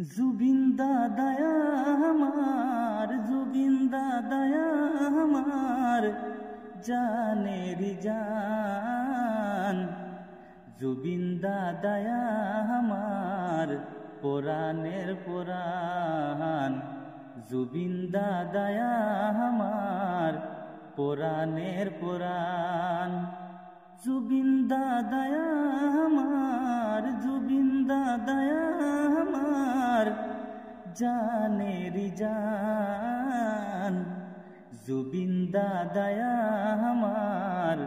জুবিন দাদায়া আমার, জুবিন দাদায়া আমার, জানেরি জান। জুবিন দাদায়া আমার, পুরাণের পুরাণ। জুবিন দাদায়া আমার, পুরাণের পুরাণ। জুবিন দাদায়া আমার, জুবিন দাদায়া আমার, জানেরি জান। জুবিন দাদায়া আমার,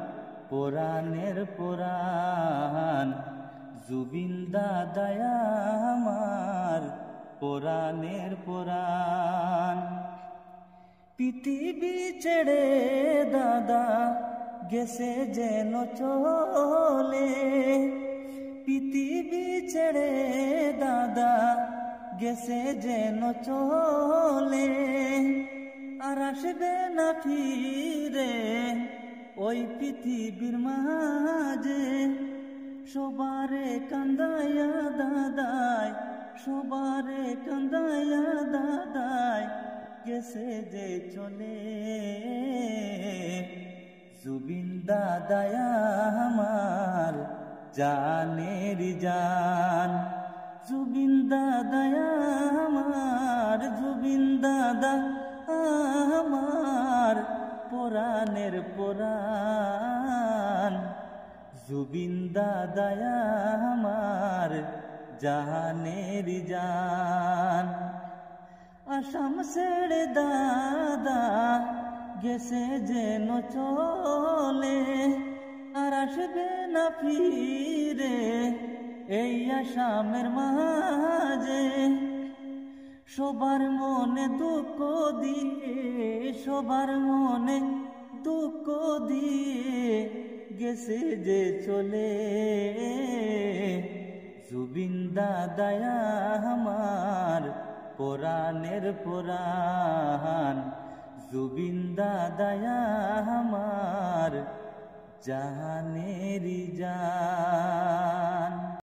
পুরাণের পুরাণ। জুবিন দাদায়া আমার, পুরাণের পুরাণ। পৃথিবী ছেড়ে দাদা গেছে যেন চলে, পৃথিবী ছেড়ে দাদা গেছে যেন চলে। আর আসবে না ফিরে ওই পৃথিবীর মাঝে। সবারে কান্দায়া দাদাই, সবারে কান্দায়া দাদাই, গেছে যে চলে। জুবিন দাদায়া আমার, জানেরি জান। জুবিন দাদায়া আমার, জুবিন দাদা আমার, পুরাণের পুরাণ। জুবিন দাদায়া আমার, জানেরি জান। আসাম ছেড়ে দাদা গেছে যেন চলে। আর আসবে না ফিরে এই আসামের মাঝে। সবার মনে দুঃখ দিয়ে, সবার মনে দুঃখ দিয়ে গেছে যে চলে। জুবিন দাদায়া আমার, পুরাণের পুরাণ। জুবিন দাদায়া আমার, জানেরি জান।